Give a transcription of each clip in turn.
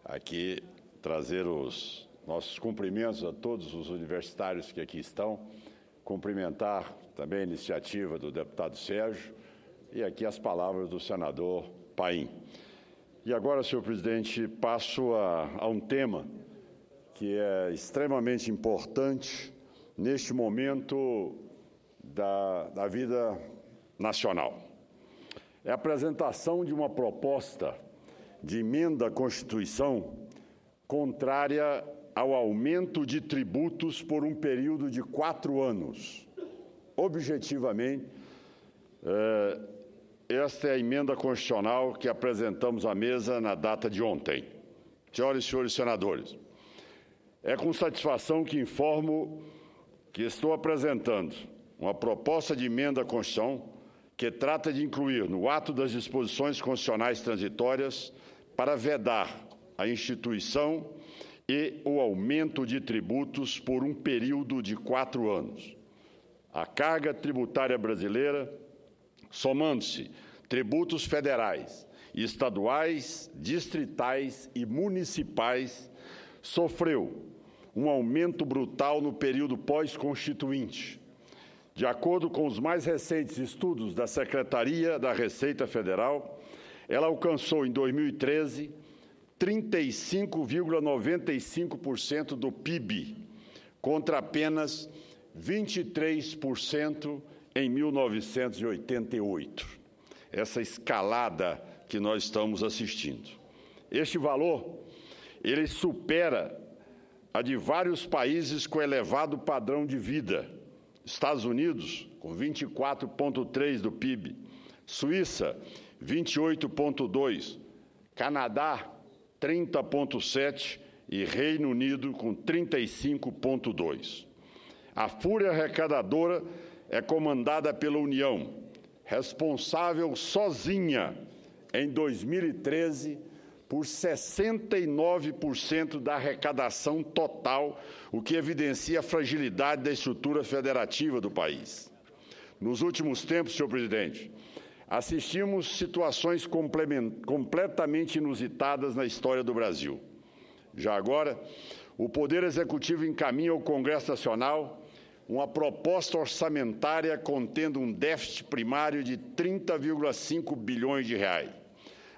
aqui trazer os nossos cumprimentos a todos os universitários que aqui estão, cumprimentar também a iniciativa do deputado Sérgio e aqui as palavras do senador Paim. E agora, senhor presidente, passo a um tema que é extremamente importante neste momento da vida nacional. É a apresentação de uma proposta de emenda à Constituição contrária ao aumento de tributos por um período de 4 anos. Objetivamente, esta é a emenda constitucional que apresentamos à mesa na data de ontem. Senhoras e senhores senadores, é com satisfação que informo que estou apresentando uma proposta de emenda à Constituição que trata de incluir no ato das disposições constitucionais transitórias para vedar a instituição e o aumento de tributos por um período de 4 anos. A carga tributária brasileira, somando-se tributos federais, estaduais, distritais e municipais, sofreu um aumento brutal no período pós-constituinte. De acordo com os mais recentes estudos da Secretaria da Receita Federal, ela alcançou em 2013 35,95% do PIB, contra apenas 23% em 1988. Essa escalada que nós estamos assistindo. Este valor, ele supera a de vários países com elevado padrão de vida. Estados Unidos, com 24,3% do PIB, Suíça, 28,2%, Canadá, 30,7% e Reino Unido, com 35,2%. A fúria arrecadadora é comandada pela União, responsável sozinha, em 2013, por 69% da arrecadação total, o que evidencia a fragilidade da estrutura federativa do país. Nos últimos tempos, senhor presidente, assistimos situações completamente inusitadas na história do Brasil. Já agora, o Poder Executivo encaminha ao Congresso Nacional uma proposta orçamentária contendo um déficit primário de 30,5 bilhões de reais.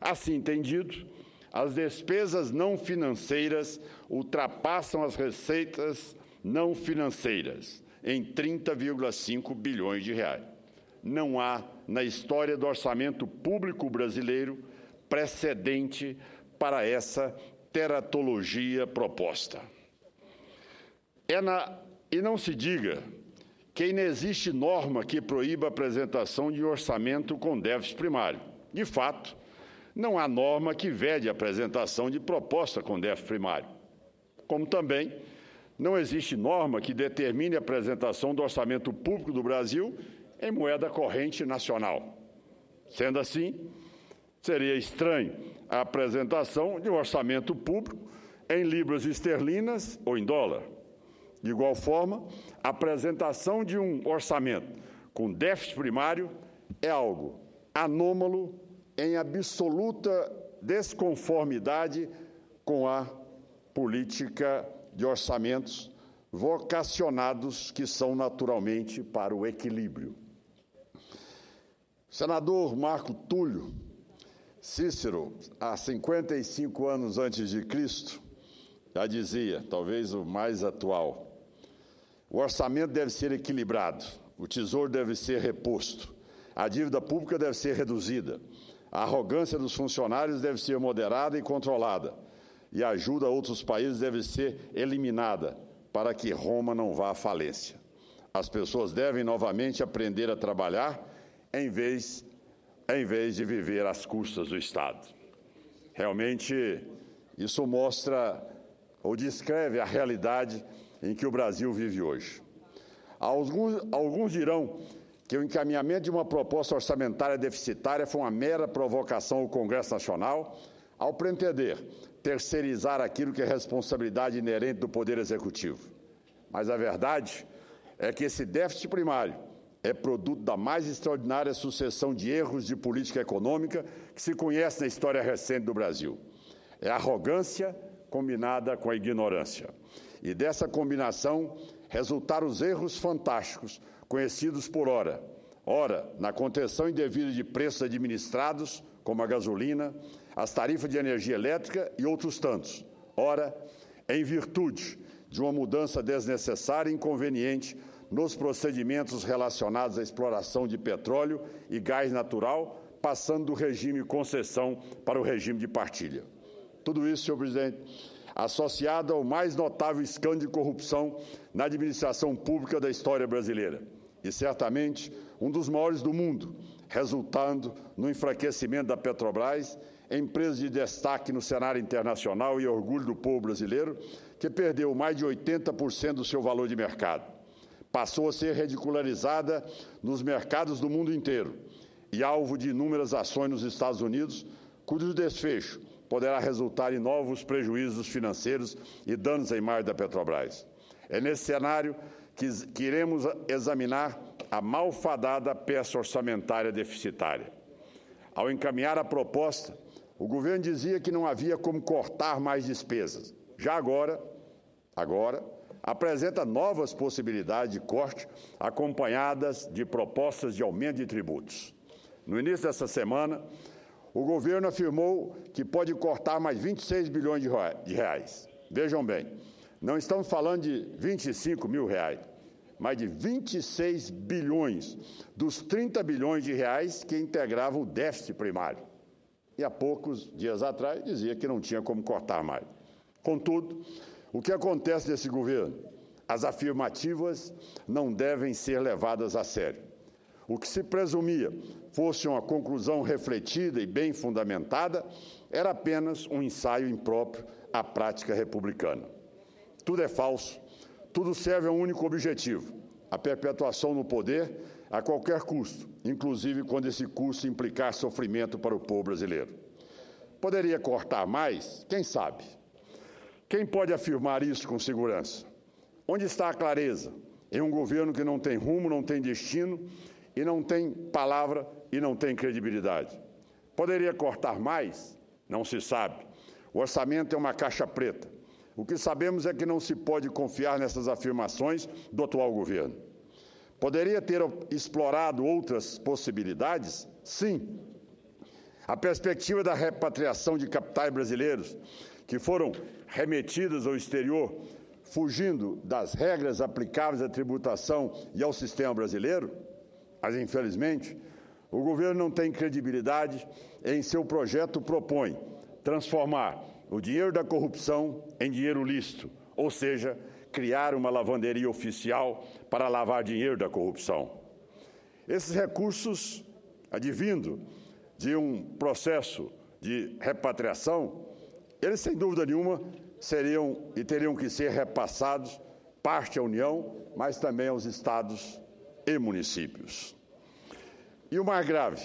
Assim entendido, as despesas não financeiras ultrapassam as receitas não financeiras em 30,5 bilhões de reais. Não há, na história do orçamento público brasileiro, precedente para essa teratologia proposta. E não se diga que não existe norma que proíba a apresentação de orçamento com déficit primário. De fato, não há norma que vede a apresentação de proposta com déficit primário. Como também não existe norma que determine a apresentação do orçamento público do Brasil em moeda corrente nacional. Sendo assim, seria estranho a apresentação de um orçamento público em libras esterlinas ou em dólar. De igual forma, a apresentação de um orçamento com déficit primário é algo anômalo, em absoluta desconformidade com a política de orçamentos vocacionados que são naturalmente para o equilíbrio. Senador Marco Túlio Cícero, há 55 anos antes de Cristo, já dizia, talvez o mais atual, o orçamento deve ser equilibrado, o tesouro deve ser reposto, a dívida pública deve ser reduzida, a arrogância dos funcionários deve ser moderada e controlada, e a ajuda a outros países deve ser eliminada para que Roma não vá à falência. As pessoas devem novamente aprender a trabalhar em vez de viver às custas do Estado. Realmente, isso mostra ou descreve a realidade em que o Brasil vive hoje. Alguns dirão que o encaminhamento de uma proposta orçamentária deficitária foi uma mera provocação ao Congresso Nacional, ao pretender terceirizar aquilo que é responsabilidade inerente do Poder Executivo. Mas a verdade é que esse déficit primário é produto da mais extraordinária sucessão de erros de política econômica que se conhece na história recente do Brasil. É a arrogância combinada com a ignorância. E dessa combinação resultaram os erros fantásticos, conhecidos por ora na contenção indevida de preços administrados, como a gasolina, as tarifas de energia elétrica e outros tantos. Ora, em virtude de uma mudança desnecessária e inconveniente nos procedimentos relacionados à exploração de petróleo e gás natural, passando do regime concessão para o regime de partilha. Tudo isso, senhor presidente, associado ao mais notável escândalo de corrupção na administração pública da história brasileira, e certamente um dos maiores do mundo, resultando no enfraquecimento da Petrobras, empresa de destaque no cenário internacional e orgulho do povo brasileiro, que perdeu mais de 80% do seu valor de mercado. Passou a ser ridicularizada nos mercados do mundo inteiro e alvo de inúmeras ações nos Estados Unidos, cujo desfecho poderá resultar em novos prejuízos financeiros e danos à imagem da Petrobras. É nesse cenário que iremos examinar a malfadada peça orçamentária deficitária. Ao encaminhar a proposta, o governo dizia que não havia como cortar mais despesas. Já agora, apresenta novas possibilidades de corte, acompanhadas de propostas de aumento de tributos. No início dessa semana, o governo afirmou que pode cortar mais 26 bilhões de reais. Vejam bem, não estamos falando de 25 mil reais, mas de 26 bilhões dos 30 bilhões de reais que integravam o déficit primário. E há poucos dias atrás dizia que não tinha como cortar mais. Contudo, o que acontece nesse governo? As afirmativas não devem ser levadas a sério. O que se presumia fosse uma conclusão refletida e bem fundamentada, era apenas um ensaio impróprio à prática republicana. Tudo é falso, tudo serve a um único objetivo: a perpetuação no poder a qualquer custo, inclusive quando esse custo implicar sofrimento para o povo brasileiro. Poderia cortar mais? Quem sabe? Quem pode afirmar isso com segurança? Onde está a clareza em um governo que não tem rumo, não tem destino, e não tem palavra e não tem credibilidade? Poderia cortar mais? Não se sabe. O orçamento é uma caixa preta. O que sabemos é que não se pode confiar nessas afirmações do atual governo. Poderia ter explorado outras possibilidades? Sim. A perspectiva da repatriação de capitais brasileiros que foram remetidos ao exterior, fugindo das regras aplicáveis à tributação e ao sistema brasileiro? Mas, infelizmente, o governo não tem credibilidade e em seu projeto propõe transformar o dinheiro da corrupção em dinheiro lícito, ou seja, criar uma lavanderia oficial para lavar dinheiro da corrupção. Esses recursos, advindo de um processo de repatriação, eles, sem dúvida nenhuma, seriam e teriam que ser repassados, parte à União, mas também aos estados e municípios. E o mais grave,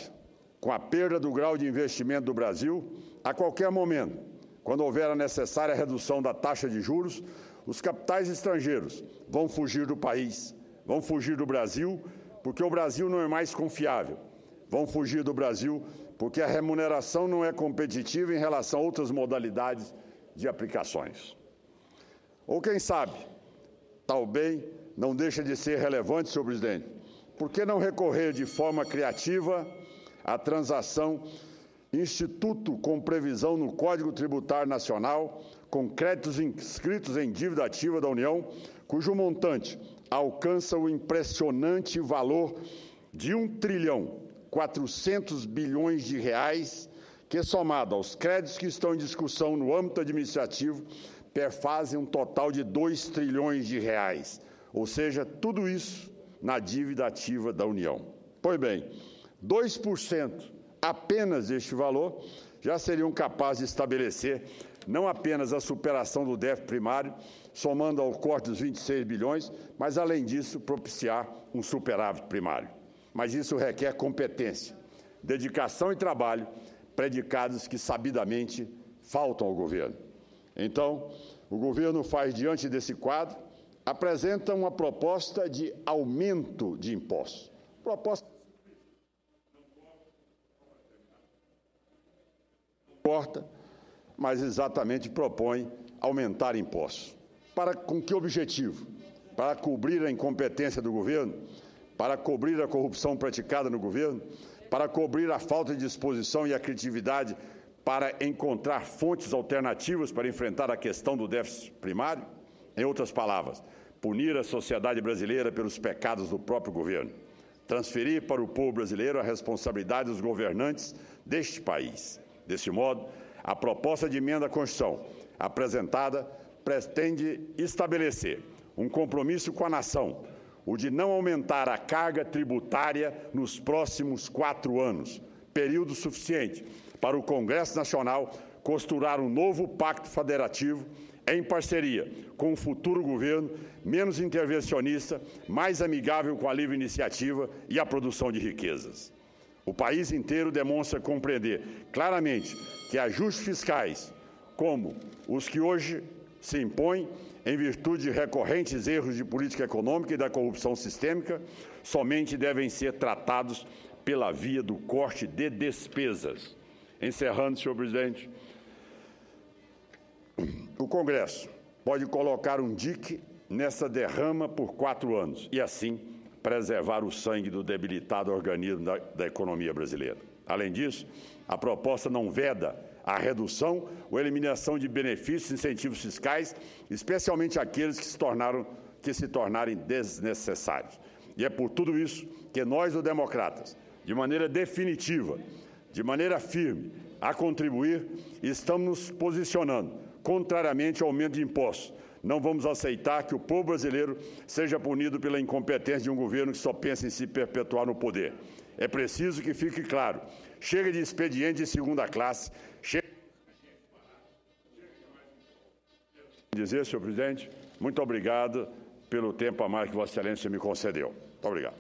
com a perda do grau de investimento do Brasil, a qualquer momento, quando houver a necessária redução da taxa de juros, os capitais estrangeiros vão fugir do país, vão fugir do Brasil, porque o Brasil não é mais confiável. Vão fugir do Brasil porque a remuneração não é competitiva em relação a outras modalidades de aplicações. Ou quem sabe, talvez não deixa de ser relevante, senhor presidente, por que não recorrer de forma criativa à transação instituto com previsão no Código Tributário Nacional, com créditos inscritos em dívida ativa da União, cujo montante alcança o impressionante valor de 1.400 bilhões de reais, que, somado aos créditos que estão em discussão no âmbito administrativo, perfazem um total de 2 trilhões de reais, ou seja, tudo isso na dívida ativa da União. Pois bem, 2% apenas deste valor já seriam capazes de estabelecer não apenas a superação do déficit primário, somando ao corte dos 26 bilhões, mas, além disso, propiciar um superávit primário. Mas isso requer competência, dedicação e trabalho, predicados que sabidamente faltam ao governo. Então, o governo faz, diante desse quadro, apresenta uma proposta de aumento de impostos. Proposta corta, mas exatamente propõe aumentar impostos. Com que objetivo? Para cobrir a incompetência do governo? Para cobrir a corrupção praticada no governo? Para cobrir a falta de disposição e a criatividade para encontrar fontes alternativas para enfrentar a questão do déficit primário? Em outras palavras, punir a sociedade brasileira pelos pecados do próprio governo. Transferir para o povo brasileiro a responsabilidade dos governantes deste país. Desse modo, a proposta de emenda à Constituição apresentada pretende estabelecer um compromisso com a nação, o de não aumentar a carga tributária nos próximos 4 anos, período suficiente para o Congresso Nacional costurar um novo pacto federativo em parceria com o futuro governo menos intervencionista, mais amigável com a livre iniciativa e a produção de riquezas. O país inteiro demonstra compreender claramente que ajustes fiscais, como os que hoje se impõem em virtude de recorrentes erros de política econômica e da corrupção sistêmica, somente devem ser tratados pela via do corte de despesas. Encerrando, senhor presidente, o Congresso pode colocar um dique nessa derrama por 4 anos e, assim, preservar o sangue do debilitado organismo da economia brasileira. Além disso, a proposta não veda a redução ou eliminação de benefícios e incentivos fiscais, especialmente aqueles que se tornarem desnecessários. E é por tudo isso que nós, os democratas, de maneira definitiva, de maneira firme, a contribuir, estamos nos posicionando contrariamente ao aumento de impostos. Não vamos aceitar que o povo brasileiro seja punido pela incompetência de um governo que só pensa em se perpetuar no poder. É preciso que fique claro, chega de expediente de segunda classe, chega de dizer, senhor presidente, muito obrigado pelo tempo a mais que Vossa Excelência me concedeu. Muito obrigado.